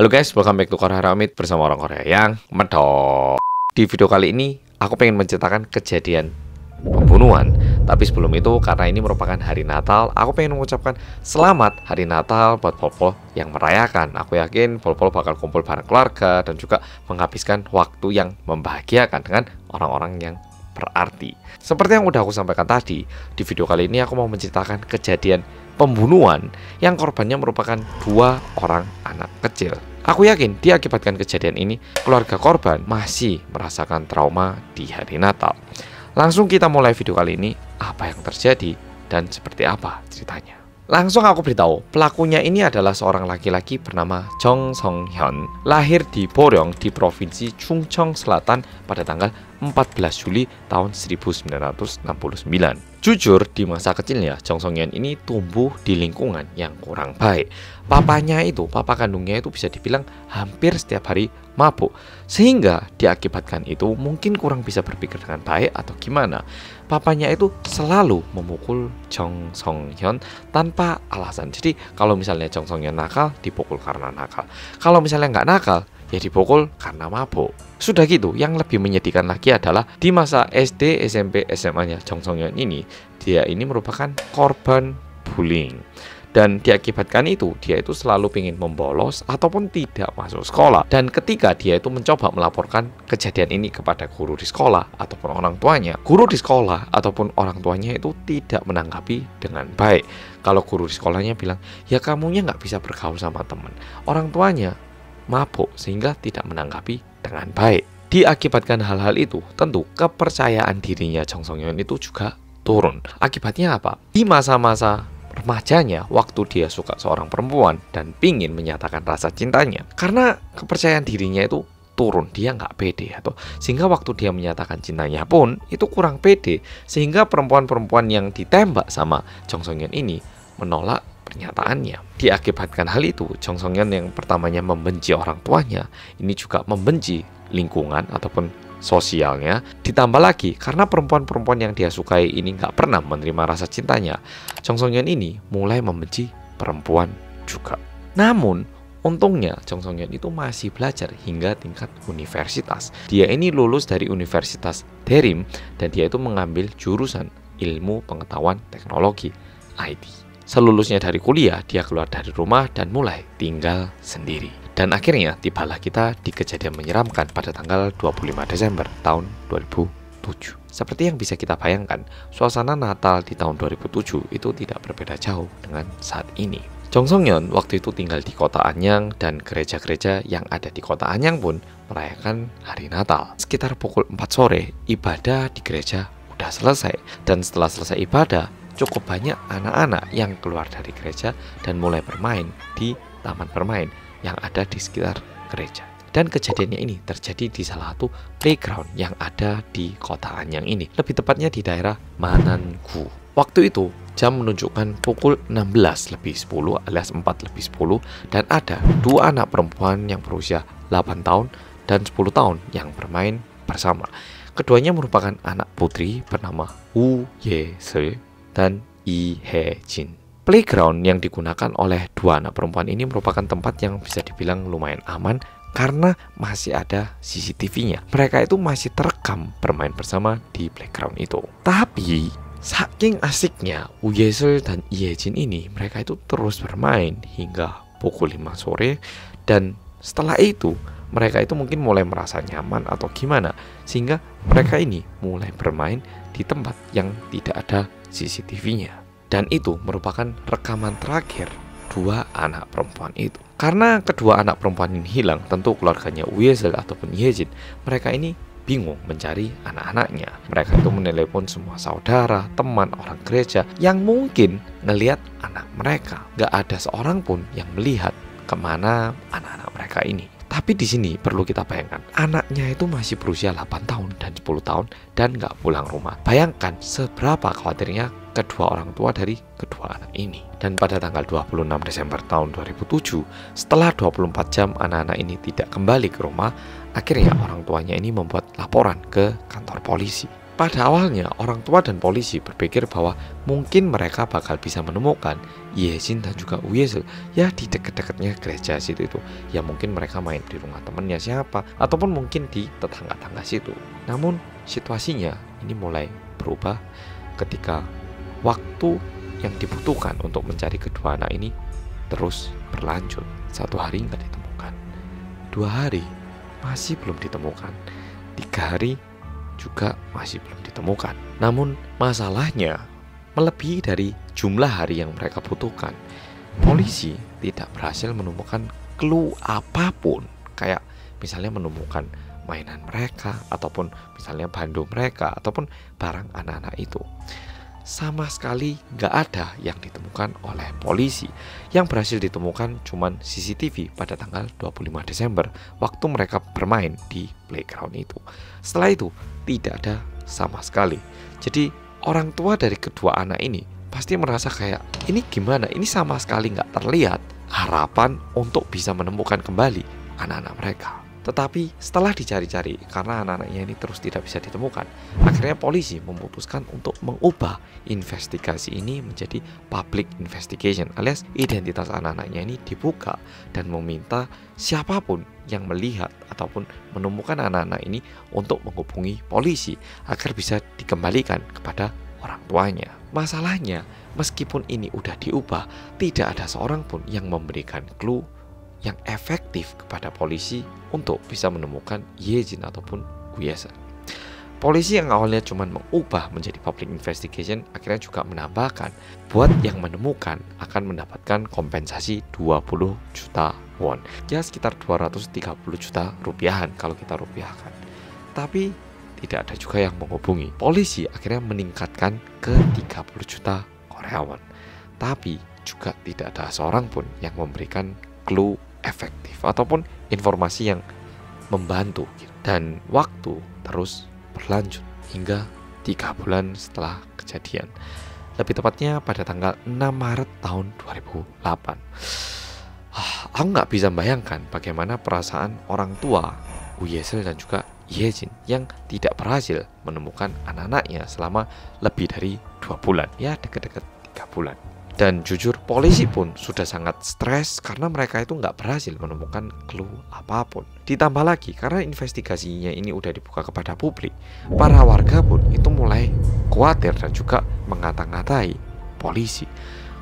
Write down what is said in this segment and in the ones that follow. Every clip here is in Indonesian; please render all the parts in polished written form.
Halo guys, welcome back to Korea Ramit bersama orang Korea yang medok. Di video kali ini, aku pengen menceritakan kejadian pembunuhan. Tapi sebelum itu, karena ini merupakan hari Natal, aku pengen mengucapkan selamat hari Natal buat Pol-Pol yang merayakan. Aku yakin Pol-Pol bakal kumpul bareng keluarga dan juga menghabiskan waktu yang membahagiakan dengan orang-orang yang berarti. Seperti yang udah aku sampaikan tadi, di video kali ini aku mau menceritakan kejadian pembunuhan yang korbannya merupakan dua orang anak kecil. Aku yakin diakibatkan kejadian ini, keluarga korban masih merasakan trauma di hari Natal. Langsung kita mulai video kali ini, apa yang terjadi dan seperti apa ceritanya. Langsung aku beritahu, pelakunya ini adalah seorang laki-laki bernama Jong Song-hyun, lahir di Boryong di Provinsi Chungcheong Selatan pada tanggal 14 Juli tahun 1969. Jujur, di masa kecilnya, Jong Song-hyun ini tumbuh di lingkungan yang kurang baik. Papa kandungnya itu bisa dibilang hampir setiap hari mabuk, sehingga diakibatkan itu mungkin kurang bisa berpikir dengan baik atau gimana. Papanya itu selalu memukul Jong Song-hyun tanpa alasan. Jadi kalau misalnya Jong Song-hyun nakal, dipukul karena nakal. Kalau misalnya nggak nakal, ya dipukul karena mabuk. Sudah gitu, yang lebih menyedihkan lagi adalah di masa SD, SMP, SMA-nya Jong Song-hyun ini, dia ini merupakan korban bullying. Dan diakibatkan itu, dia itu selalu ingin membolos ataupun tidak masuk sekolah. Dan ketika dia itu mencoba melaporkan kejadian ini kepada guru di sekolah ataupun orang tuanya, guru di sekolah ataupun orang tuanya itu tidak menanggapi dengan baik. Kalau guru di sekolahnya bilang, ya kamunya nggak bisa bergaul sama teman. Orang tuanya mabuk sehingga tidak menanggapi dengan baik. Diakibatkan hal-hal itu, tentu kepercayaan dirinya Jong Song-hyun itu juga turun. Akibatnya apa? Di masa-masa remajanya, waktu dia suka seorang perempuan dan pingin menyatakan rasa cintanya, karena kepercayaan dirinya itu turun, dia nggak pede atau sehingga waktu dia menyatakan cintanya pun itu kurang pede, sehingga perempuan-perempuan yang ditembak sama Jong Song-hyun ini menolak pernyataannya. Diakibatkan hal itu, Jong Song-hyun yang pertamanya membenci orang tuanya, ini juga membenci lingkungan ataupun sosialnya. Ditambah lagi karena perempuan-perempuan yang dia sukai ini nggak pernah menerima rasa cintanya, Jong Song-hyun ini mulai membenci perempuan juga. Namun untungnya Jong Song-hyun itu masih belajar hingga tingkat universitas. Dia ini lulus dari Universitas Daerim dan dia itu mengambil jurusan ilmu pengetahuan teknologi IT. Selulusnya dari kuliah, dia keluar dari rumah dan mulai tinggal sendiri. Dan akhirnya tibalah kita di kejadian menyeramkan pada tanggal 25 Desember tahun 2007. Seperti yang bisa kita bayangkan, suasana Natal di tahun 2007 itu tidak berbeda jauh dengan saat ini. Jong Song-hyun waktu itu tinggal di kota Anyang dan gereja-gereja yang ada di kota Anyang pun merayakan hari Natal. Sekitar pukul 4 sore, ibadah di gereja udah selesai. Dan setelah selesai ibadah, cukup banyak anak-anak yang keluar dari gereja dan mulai bermain di taman bermain yang ada di sekitar gereja. Dan kejadiannya ini terjadi di salah satu playground yang ada di kota Anyang ini, lebih tepatnya di daerah Manangu. Waktu itu jam menunjukkan pukul 16:10 alias 4:10 dan ada dua anak perempuan yang berusia 8 tahun dan 10 tahun yang bermain bersama. Keduanya merupakan anak putri bernama Woo Ye-seul dan Lee Hae-jin. Playground yang digunakan oleh dua anak perempuan ini merupakan tempat yang bisa dibilang lumayan aman karena masih ada CCTV-nya. Mereka itu masih terekam bermain bersama di playground itu. Tapi saking asiknya Woo Ye-seul dan Lee Hae-jin ini, mereka itu terus bermain hingga pukul 5 sore. Dan setelah itu mereka itu mungkin mulai merasa nyaman atau gimana, sehingga mereka ini mulai bermain di tempat yang tidak ada CCTV-nya. Dan itu merupakan rekaman terakhir dua anak perempuan itu. Karena kedua anak perempuan ini hilang, tentu keluarganya Woo Ye-seul ataupun Lee Hae-jin, mereka ini bingung mencari anak-anaknya. Mereka itu menelepon semua saudara, teman, orang gereja yang mungkin ngelihat anak mereka. Gak ada seorang pun yang melihat kemana anak-anak mereka ini. Tapi di sini perlu kita bayangkan, anaknya itu masih berusia 8 tahun dan 10 tahun dan nggak pulang rumah. Bayangkan seberapa khawatirnya kedua orang tua dari kedua anak ini. Dan pada tanggal 26 Desember tahun 2007, setelah 24 jam anak-anak ini tidak kembali ke rumah, akhirnya orang tuanya ini membuat laporan ke kantor polisi. Pada awalnya, orang tua dan polisi berpikir bahwa mungkin mereka bakal bisa menemukan Yejin dan juga Uyesil ya di dekat-dekatnya gereja situ itu. Ya mungkin mereka main di rumah temennya siapa, ataupun mungkin di tetangga-tangga situ. Namun situasinya ini mulai berubah ketika waktu yang dibutuhkan untuk mencari kedua anak ini terus berlanjut. 1 hari nggak ditemukan, 2 hari masih belum ditemukan, 3 hari juga masih belum ditemukan. Namun masalahnya melebihi dari jumlah hari yang mereka butuhkan. Polisi tidak berhasil menemukan clue apapun, kayak misalnya menemukan mainan mereka, ataupun misalnya bando mereka, ataupun barang anak-anak itu. Sama sekali nggak ada yang ditemukan oleh polisi. Yang berhasil ditemukan cuman CCTV pada tanggal 25 Desember waktu mereka bermain di playground itu. Setelah itu tidak ada sama sekali. Jadi orang tua dari kedua anak ini pasti merasa kayak ini gimana, ini sama sekali nggak terlihat harapan untuk bisa menemukan kembali anak-anak mereka. Tetapi setelah dicari-cari karena anak-anaknya ini terus tidak bisa ditemukan, akhirnya polisi memutuskan untuk mengubah investigasi ini menjadi public investigation, alias identitas anak-anaknya ini dibuka dan meminta siapapun yang melihat ataupun menemukan anak-anak ini untuk menghubungi polisi agar bisa dikembalikan kepada orang tuanya. Masalahnya, meskipun ini udah diubah, tidak ada seorang pun yang memberikan clue yang efektif kepada polisi untuk bisa menemukan Yejin ataupun Uyesil. Polisi yang awalnya cuma mengubah menjadi public investigation akhirnya juga menambahkan buat yang menemukan akan mendapatkan kompensasi 20 juta won, ya sekitar 230 juta rupiahan kalau kita rupiahkan. Tapi tidak ada juga yang menghubungi. Polisi akhirnya meningkatkan ke 30 juta Korea won. Tapi juga tidak ada seorang pun yang memberikan clue efektif ataupun informasi yang membantu. Dan waktu terus berlanjut hingga 3 bulan setelah kejadian, lebih tepatnya pada tanggal 6 Maret tahun 2008. Aku nggak bisa bayangkan bagaimana perasaan orang tua Uyesil dan juga Yejin yang tidak berhasil menemukan anak-anaknya selama lebih dari 2 bulan, ya dekat-dekat 3 bulan. Dan jujur polisi pun sudah sangat stres karena mereka itu nggak berhasil menemukan clue apapun. Ditambah lagi karena investigasinya ini udah dibuka kepada publik, para warga pun itu mulai khawatir dan juga mengata-ngatai polisi.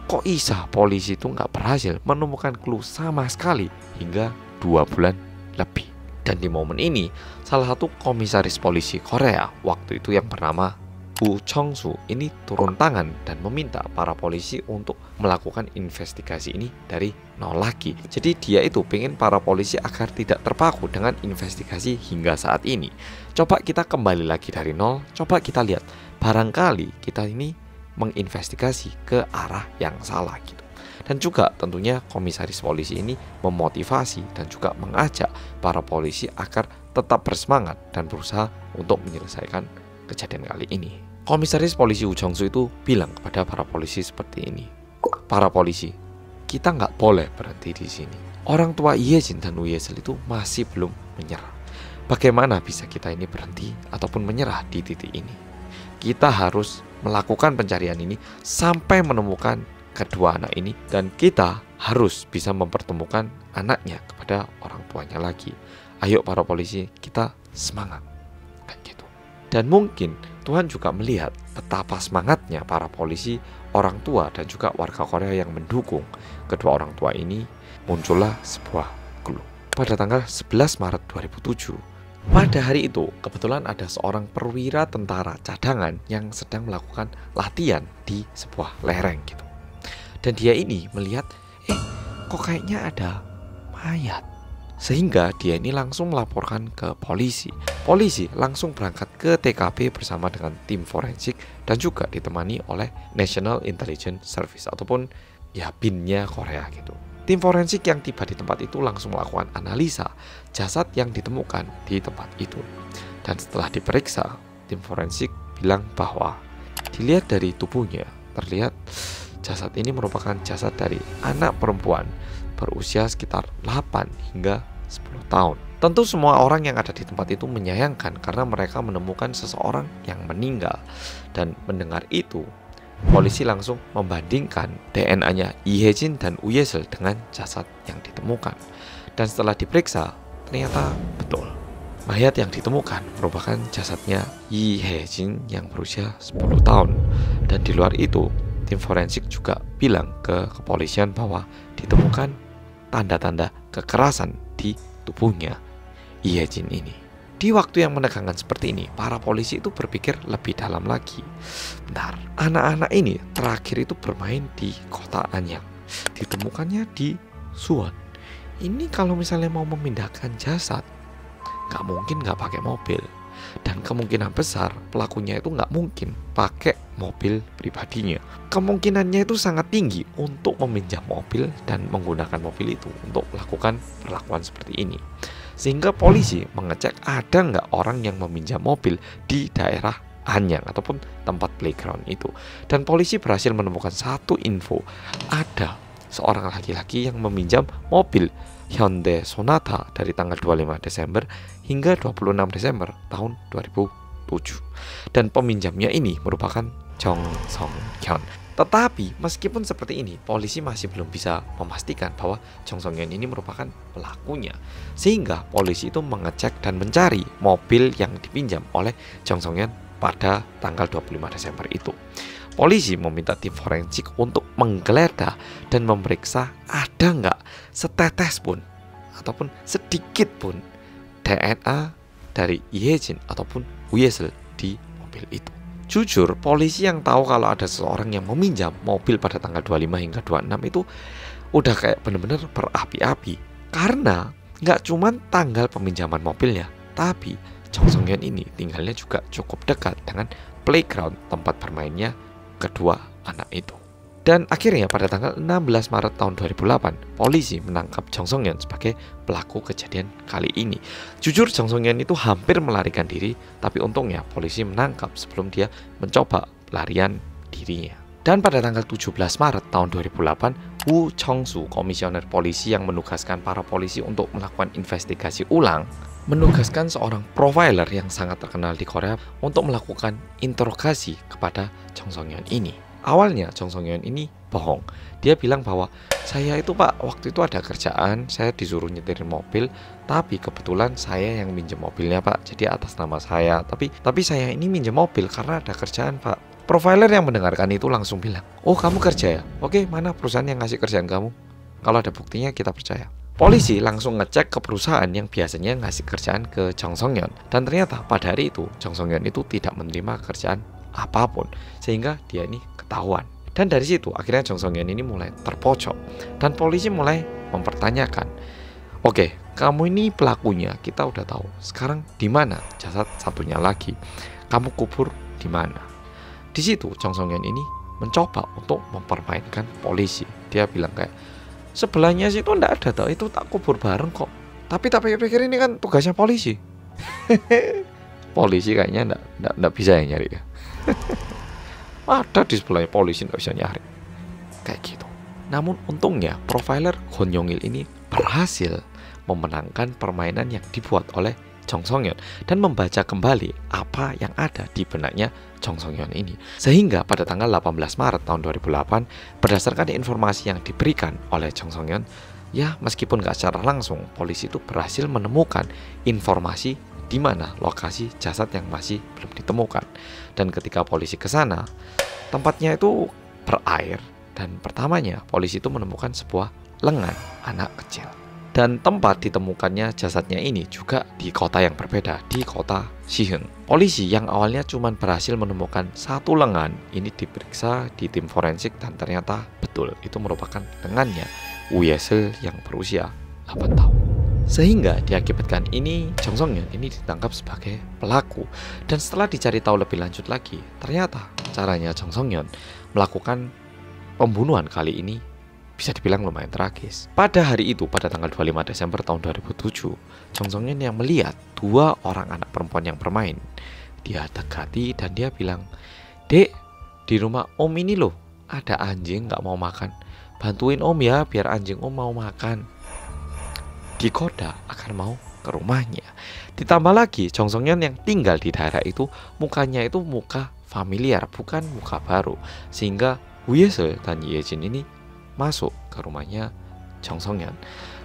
Kok bisa polisi itu nggak berhasil menemukan clue sama sekali hingga 2 bulan lebih. Dan di momen ini salah satu komisaris polisi Korea waktu itu yang bernama Bu Chong-su ini turun tangan dan meminta para polisi untuk melakukan investigasi ini dari nol lagi. Jadi dia itu pengen para polisi agar tidak terpaku dengan investigasi hingga saat ini. Coba kita kembali lagi dari nol, coba kita lihat barangkali kita ini menginvestigasi ke arah yang salah gitu. Dan juga tentunya komisaris polisi ini memotivasi dan juga mengajak para polisi agar tetap bersemangat dan berusaha untuk menyelesaikan kejadian kali ini. Komisaris polisi Woo Jong-soo itu bilang kepada para polisi seperti ini. Para polisi, kita nggak boleh berhenti di sini. Orang tua Yejin dan Uyesil itu masih belum menyerah. Bagaimana bisa kita ini berhenti ataupun menyerah di titik ini? Kita harus melakukan pencarian ini sampai menemukan kedua anak ini, dan kita harus bisa mempertemukan anaknya kepada orang tuanya lagi. Ayo para polisi, kita semangat kayak gitu. Dan mungkin Tuhan juga melihat betapa semangatnya para polisi, orang tua dan juga warga Korea yang mendukung kedua orang tua ini. Muncullah sebuah clue pada tanggal 11 Maret 2007. Pada hari itu kebetulan ada seorang perwira tentara cadangan yang sedang melakukan latihan di sebuah lereng gitu. Dan dia ini melihat kok kayaknya ada mayat. Sehingga dia ini langsung melaporkan ke polisi. Polisi langsung berangkat ke TKP bersama dengan tim forensik dan juga ditemani oleh National Intelligence Service ataupun ya BIN-nya Korea gitu. Tim forensik yang tiba di tempat itu langsung melakukan analisa jasad yang ditemukan di tempat itu. Dan setelah diperiksa, tim forensik bilang bahwa dilihat dari tubuhnya terlihat jasad ini merupakan jasad dari anak perempuan berusia sekitar 8 hingga 10 tahun. Tentu semua orang yang ada di tempat itu menyayangkan karena mereka menemukan seseorang yang meninggal. Dan mendengar itu, polisi langsung membandingkan DNA-nya Lee Hae-jin dan Woo Ye-seul dengan jasad yang ditemukan. Dan setelah diperiksa, ternyata betul. Mayat yang ditemukan merupakan jasadnya Lee Hae-jin yang berusia 10 tahun. Dan di luar itu, tim forensik juga bilang ke kepolisian bahwa ditemukan tanda-tanda kekerasan di tubuhnya Lee Hae-jin ini. Di waktu yang menegangkan seperti ini, para polisi itu berpikir lebih dalam lagi. Bentar, anak-anak ini terakhir itu bermain di kota Anyang. Ditemukannya di Suwon. Ini kalau misalnya mau memindahkan jasad, nggak mungkin nggak pakai mobil. Dan kemungkinan besar pelakunya itu nggak mungkin pakai mobil pribadinya. Kemungkinannya itu sangat tinggi untuk meminjam mobil dan menggunakan mobil itu untuk melakukan perlakuan seperti ini. Sehingga polisi mengecek ada nggak orang yang meminjam mobil di daerah Anyang ataupun tempat playground itu. Dan polisi berhasil menemukan satu info, ada seorang laki-laki yang meminjam mobil Hyundai Sonata dari tanggal 25 Desember hingga 26 Desember tahun 2007. Dan peminjamnya ini merupakan Jong Song Hyun. Tetapi meskipun seperti ini, polisi masih belum bisa memastikan bahwa Jong Song Hyun ini merupakan pelakunya. Sehingga polisi itu mengecek dan mencari mobil yang dipinjam oleh Jong Song Hyun pada tanggal 25 Desember itu. Polisi meminta tim forensik untuk menggeledah dan memeriksa ada nggak setetes pun ataupun sedikit pun DNA dari Lee Hae-jin ataupun Woo Ye-seul di mobil itu. Jujur, polisi yang tahu kalau ada seseorang yang meminjam mobil pada tanggal 25 hingga 26 itu udah kayak bener-bener berapi-api. Karena nggak cuma tanggal peminjaman mobilnya, tapi Jong Song Hyun ini tinggalnya juga cukup dekat dengan playground tempat bermainnya kedua anak itu. Dan akhirnya pada tanggal 16 Maret tahun 2008, polisi menangkap Jong Song Hyun sebagai pelaku kejadian kali ini. Jujur, Jong Song Hyun itu hampir melarikan diri, tapi untungnya polisi menangkap sebelum dia mencoba pelarian dirinya. Dan pada tanggal 17 Maret tahun 2008, Woo Chong-soo, komisioner polisi yang menugaskan para polisi untuk melakukan investigasi ulang, menugaskan seorang profiler yang sangat terkenal di Korea untuk melakukan interogasi kepada Jong Song Hyun ini. Awalnya Jong Song Hyun ini bohong. Dia bilang bahwa saya itu pak, waktu itu ada kerjaan, saya disuruh nyetirin mobil, tapi kebetulan saya yang minjem mobilnya pak, jadi atas nama saya. Tapi saya ini minjem mobil karena ada kerjaan pak. Profiler yang mendengarkan itu langsung bilang, oh kamu kerja ya? Oke, mana perusahaan yang ngasih kerjaan kamu? Kalau ada buktinya kita percaya. Polisi langsung ngecek ke perusahaan yang biasanya ngasih kerjaan ke Jong Song Hyun. Dan ternyata pada hari itu Jong Song Hyun itu tidak menerima kerjaan apapun, sehingga dia ini ketahuan. Dan dari situ akhirnya Jong Song Hyun ini mulai terpojok. Dan polisi mulai mempertanyakan, oke, kamu ini pelakunya, kita udah tahu. Sekarang di mana jasad satunya lagi? Kamu kubur di mana? Di situ Jong Song Hyun ini mencoba untuk mempermainkan polisi. Dia bilang kayak, sebelahnya situ ndak ada tau, itu tak kubur bareng kok. Tapi tak pikir-pikir ini kan tugasnya polisi. Polisi kayaknya ndak bisa ya nyari ya. Ada di sebelahnya polisi nggak bisa nyari kayak gitu. Namun untungnya profiler Kwon Yong-il ini berhasil memenangkan permainan yang dibuat oleh Jong Song Hyun dan membaca kembali apa yang ada di benaknya Jong Song Hyun ini. Sehingga pada tanggal 18 Maret tahun 2008, berdasarkan informasi yang diberikan oleh Jong Song Hyun, ya meskipun nggak secara langsung, polisi itu berhasil menemukan informasi di mana lokasi jasad yang masih belum ditemukan. Dan ketika polisi ke sana, tempatnya itu berair, dan pertamanya polisi itu menemukan sebuah lengan anak kecil. Dan tempat ditemukannya jasadnya ini juga di kota yang berbeda, di kota Siheung. Polisi yang awalnya cuma berhasil menemukan satu lengan ini diperiksa di tim forensik dan ternyata betul itu merupakan lengannya Woo Ye-seul yang berusia 8 tahun. Sehingga diakibatkan ini Jong Song Hyun ini ditangkap sebagai pelaku. Dan setelah dicari tahu lebih lanjut lagi, ternyata caranya Jong Song Hyun melakukan pembunuhan kali ini bisa dibilang lumayan tragis. Pada hari itu, pada tanggal 25 Desember tahun 2007, Jong Song Hyun yang melihat dua orang anak perempuan yang bermain. Dia dekati dan dia bilang, "Dek, di rumah om ini loh ada anjing gak mau makan. Bantuin om ya biar anjing om mau makan." Digoda agar mau ke rumahnya. Ditambah lagi Jong Song Yeon yang tinggal di daerah itu mukanya itu muka familiar, bukan muka baru, sehingga Woo Ye-seul dan Ye Jin ini masuk ke rumahnya Jong Song Yeon.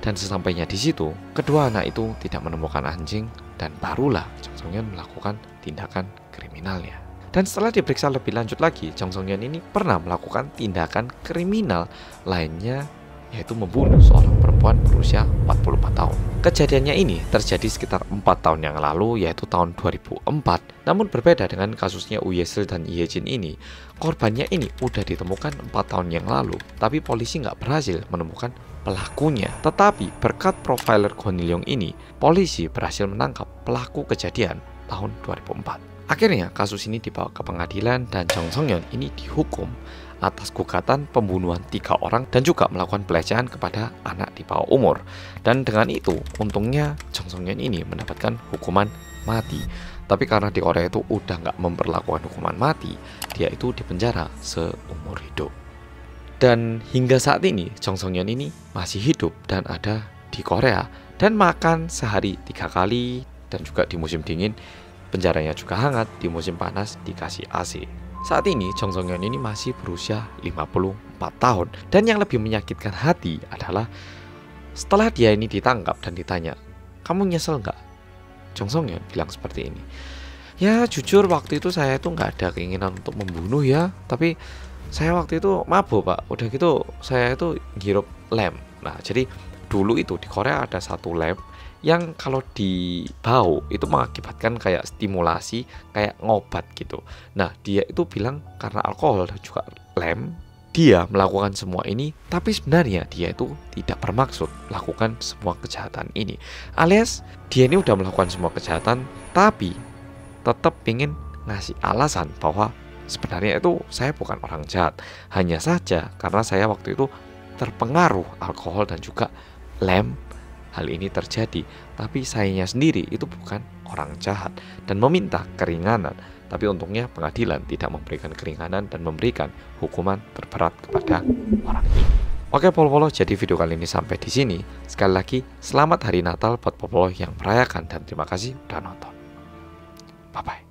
Dan sesampainya di situ, kedua anak itu tidak menemukan anjing dan barulah Jong Song Yeon melakukan tindakan kriminalnya. Dan setelah diperiksa lebih lanjut lagi, Jong Song Yeon ini pernah melakukan tindakan kriminal lainnya, yaitu membunuh seorang perempuan berusia 44 tahun. Kejadiannya ini terjadi sekitar 4 tahun yang lalu, yaitu tahun 2004. Namun berbeda dengan kasusnya Woo Ye-seul dan Ye Jin ini, korbannya ini udah ditemukan 4 tahun yang lalu, tapi polisi nggak berhasil menemukan pelakunya. Tetapi berkat profiler Go Il-yong ini, polisi berhasil menangkap pelaku kejadian tahun 2004. Akhirnya kasus ini dibawa ke pengadilan dan Jong Song Yeon ini dihukum atas gugatan pembunuhan 3 orang dan juga melakukan pelecehan kepada anak di bawah umur. Dan dengan itu untungnya Jong Song Yeon ini mendapatkan hukuman mati. Tapi karena di Korea itu udah nggak memperlakukan hukuman mati, dia itu dipenjara seumur hidup. Dan hingga saat ini Jong Song Yeon ini masih hidup dan ada di Korea dan makan sehari 3 kali, dan juga di musim dingin penjaranya juga hangat, di musim panas dikasih AC. Saat ini Jong Song Yeon ini masih berusia 54 tahun. Dan yang lebih menyakitkan hati adalah setelah dia ini ditangkap dan ditanya, "Kamu nyesel nggak?" Jong Song Yeon bilang seperti ini, "Ya jujur waktu itu saya itu nggak ada keinginan untuk membunuh ya, tapi saya waktu itu mabuk Pak. Udah gitu saya itu ngirup lem." Nah jadi dulu itu di Korea ada satu lem yang kalau dibau itu mengakibatkan kayak stimulasi, kayak ngobat gitu. Nah dia itu bilang karena alkohol dan juga lem, dia melakukan semua ini, tapi sebenarnya dia itu tidak bermaksud melakukan semua kejahatan ini. Alias dia ini udah melakukan semua kejahatan, tapi tetap ingin ngasih alasan bahwa sebenarnya itu saya bukan orang jahat. Hanya saja karena saya waktu itu terpengaruh alkohol dan juga lem, hal ini terjadi, tapi sayanya sendiri itu bukan orang jahat dan meminta keringanan. Tapi untungnya pengadilan tidak memberikan keringanan dan memberikan hukuman terberat kepada orang ini. Oke Polo-Polo, jadi video kali ini sampai di sini. Sekali lagi selamat hari Natal buat Polo yang merayakan dan terima kasih udah nonton. Bye bye.